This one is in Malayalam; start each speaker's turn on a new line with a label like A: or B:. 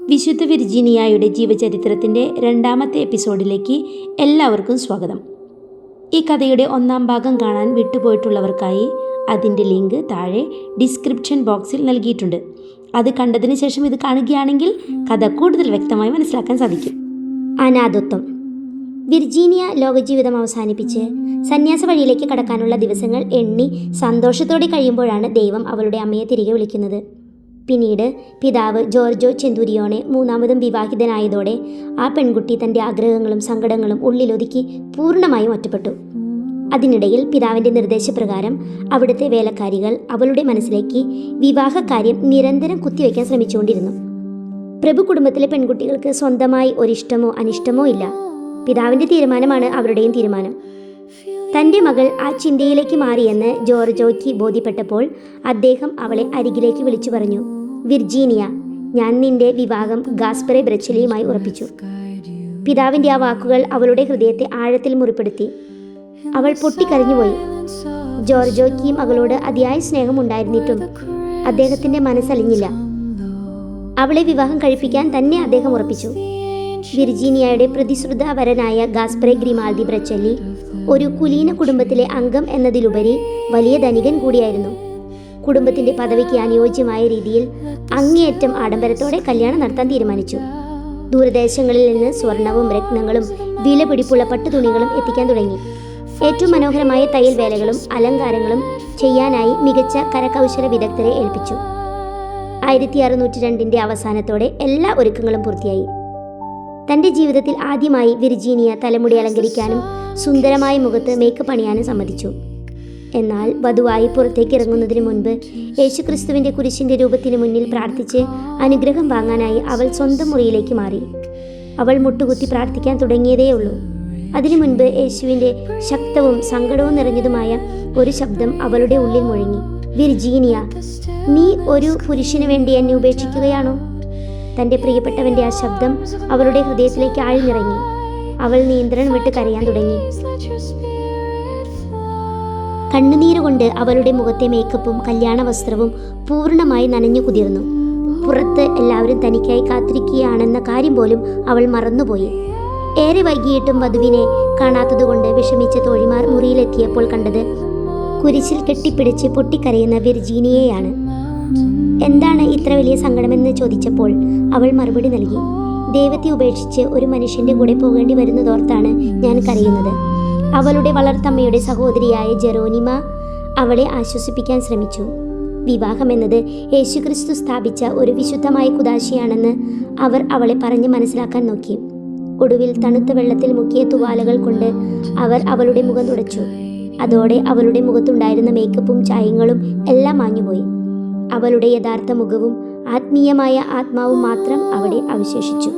A: വിശുദ്ധ വിർജീനിയയുടെ ജീവചരിത്രത്തിൻ്റെ 2ാമത്തെ എപ്പിസോഡിലേക്ക് എല്ലാവർക്കും സ്വാഗതം. ഈ കഥയുടെ 1ാം ഭാഗം കാണാൻ വിട്ടുപോയിട്ടുള്ളവർക്കായി അതിൻ്റെ ലിങ്ക് താഴെ ഡിസ്ക്രിപ്ഷൻ ബോക്സിൽ നൽകിയിട്ടുണ്ട്. അത് കണ്ടതിന് ശേഷം ഇത് കാണുകയാണെങ്കിൽ കഥ കൂടുതൽ വ്യക്തമായി മനസ്സിലാക്കാൻ സാധിക്കും.
B: അനാഥത്വം. വിർജീനിയ ലോകജീവിതം അവസാനിപ്പിച്ച് സന്യാസ വഴിയിലേക്ക് കടക്കാനുള്ള ദിവസങ്ങൾ എണ്ണി സന്തോഷത്തോടെ കഴിയുമ്പോഴാണ് ദൈവം അവളുടെ അമ്മയെ തിരികെ വിളിക്കുന്നത്. പിന്നീട് പിതാവ് ജോർജോ ചെന്തൂരിയോണെ 3ാമതും വിവാഹിതനായതോടെ ആ പെൺകുട്ടി തൻ്റെ ആഗ്രഹങ്ങളും സങ്കടങ്ങളും ഉള്ളിലൊതുക്കി പൂർണ്ണമായും ഒറ്റപ്പെട്ടു. അതിനിടയിൽ പിതാവിൻ്റെ നിർദ്ദേശപ്രകാരം അവിടുത്തെ വേലക്കാരികൾ അവളുടെ മനസ്സിലേക്ക് വിവാഹകാര്യം നിരന്തരം കുത്തിവെക്കാൻ ശ്രമിച്ചുകൊണ്ടിരുന്നു. പ്രഭു കുടുംബത്തിലെ പെൺകുട്ടികൾക്ക് സ്വന്തമായി ഒരിഷ്ടമോ അനിഷ്ടമോ ഇല്ല. പിതാവിൻ്റെ തീരുമാനമാണ് അവരുടെയും തീരുമാനം. തൻ്റെ മകൾ ആ ചിന്തയിലേക്ക് മാറിയെന്ന് ജോർജോയ്ക്ക് ബോധ്യപ്പെട്ടപ്പോൾ അദ്ദേഹം അവളെ അരികിലേക്ക് വിളിച്ചു പറഞ്ഞു, വിർജീനിയ, ഞാൻ നിന്റെ വിവാഹം ഗാസ്പറെ ബ്രച്ചലിയുമായി ഉറപ്പിച്ചു. പിതാവിൻ്റെ ആ വാക്കുകൾ അവളുടെ ഹൃദയത്തെ ആഴത്തിൽ മുറിപ്പെടുത്തി. അവൾ പൊട്ടിക്കരഞ്ഞുപോയി. ജോർജോയ്ക്ക് മകളോട് അതിയായ സ്നേഹമുണ്ടായിരുന്നിട്ടും അദ്ദേഹത്തിൻ്റെ മനസ്സലിഞ്ഞില്ല. അവളെ വിവാഹം കഴിപ്പിക്കാൻ തന്നെ അദ്ദേഹം ഉറപ്പിച്ചു. വിർജീനിയയുടെ പ്രതിശ്രുത വരനായ ഗാസ്പറെ ഗ്രിമാൽദി ബ്രച്ചല്ലി ഒരു കുലീന കുടുംബത്തിലെ അംഗം എന്നതിലുപരി വലിയ ധനികൻ കൂടിയായിരുന്നു. കുടുംബത്തിൻ്റെ പദവിക്ക് അനുയോജ്യമായ രീതിയിൽ അങ്ങേയറ്റം ആഡംബരത്തോടെ കല്യാണം നടത്താൻ തീരുമാനിച്ചു. ദൂരദേശങ്ങളിൽ നിന്ന് സ്വർണവും രത്നങ്ങളും വില പിടിപ്പുള്ള പട്ടുതുണികളും എത്തിക്കാൻ തുടങ്ങി. ഏറ്റവും മനോഹരമായ തയ്യൽ വേലകളും അലങ്കാരങ്ങളും ചെയ്യാനായി മികച്ച കരകൗശല വിദഗ്ധരെ ഏൽപ്പിച്ചു. 1602 അവസാനത്തോടെ എല്ലാ ഒരുക്കങ്ങളും പൂർത്തിയായി. തൻ്റെ ജീവിതത്തിൽ ആദ്യമായി വിർജീനിയ തലമുടി അലങ്കരിക്കാനും സുന്ദരമായ മുഖത്ത് മേക്കപ്പ് അണിയാനും സമ്മതിച്ചു. എന്നാൽ വധുവായി പുറത്തേക്ക് ഇറങ്ങുന്നതിന് മുൻപ് യേശുക്രിസ്തുവിൻ്റെ കുരിശിൻ്റെ രൂപത്തിന് മുന്നിൽ പ്രാർത്ഥിച്ച് അനുഗ്രഹം വാങ്ങാനായി അവൾ സ്വന്തം മുറിയിലേക്ക് മാറി. അവൾ മുട്ടുകുത്തി പ്രാർത്ഥിക്കാൻ തുടങ്ങിയതേയുള്ളൂ. അതിനു മുൻപ് യേശുവിൻ്റെ ശക്തവും സങ്കടവും നിറഞ്ഞതുമായ ഒരു ശബ്ദം അവളുടെ ഉള്ളിൽ മുഴങ്ങി, വിർജീനിയ, നീ ഒരു പുരുഷന് വേണ്ടി എന്നെ ഉപേക്ഷിക്കുകയാണോ? തൻ്റെ പ്രിയപ്പെട്ടവൻ്റെ ആ ശബ്ദം അവളുടെ ഹൃദയത്തിലേക്ക് ആഴ്ന്നിറങ്ങി. അവൾ നിയന്ത്രണം വിട്ട് കരയാൻ തുടങ്ങി. കണ്ണുനീരുകൊണ്ട് അവളുടെ മുഖത്തെ മേക്കപ്പും കല്യാണ വസ്ത്രവും പൂർണ്ണമായി നനഞ്ഞു കുതിർന്നു. പുറത്ത് എല്ലാവരും തനിക്കായി കാത്തിരിക്കുകയാണെന്ന കാര്യം പോലും അവൾ മറന്നുപോയി. ഏറെ വൈകിയിട്ടും വധുവിനെ കാണാത്തതുകൊണ്ട് വിഷമിച്ച തോഴിമാർ മുറിയിലെത്തിയപ്പോൾ കണ്ടത് കുരിശിൽ കെട്ടിപ്പിടിച്ച് പൊട്ടിക്കരയുന്ന വിർജീനിയയാണ്. എന്താണ് ഇത്ര വലിയ സങ്കടമെന്ന് ചോദിച്ചപ്പോൾ അവൾ മറുപടി നൽകി, ദൈവത്തെ ഉപേക്ഷിച്ച് ഒരു മനുഷ്യൻ്റെ കൂടെ പോകേണ്ടി വരുന്നതോർത്താണ് ഞാൻ കരയുന്നത്. അവളുടെ വളർത്തമ്മയുടെ സഹോദരിയായ ജെറോനിമ അവളെ ആശ്വസിപ്പിക്കാൻ ശ്രമിച്ചു. വിവാഹം എന്നത് യേശുക്രിസ്തു സ്ഥാപിച്ച ഒരു വിശുദ്ധമായ കുദാശയാണെന്ന് അവർ അവളെ പറഞ്ഞ് മനസ്സിലാക്കാൻ നോക്കി. ഒടുവിൽ തണുത്ത വെള്ളത്തിൽ മുക്കിയ തുവാലകൾ കൊണ്ട് അവർ അവളുടെ മുഖം തുടച്ചു. അതോടെ അവളുടെ മുഖത്തുണ്ടായിരുന്ന മേക്കപ്പും ചായങ്ങളും എല്ലാം മാഞ്ഞുപോയി. അവളുടെ യഥാർത്ഥ മുഖവും ആത്മീയമായ ആത്മാവും മാത്രം അവിടെ അവശേഷിച്ചു.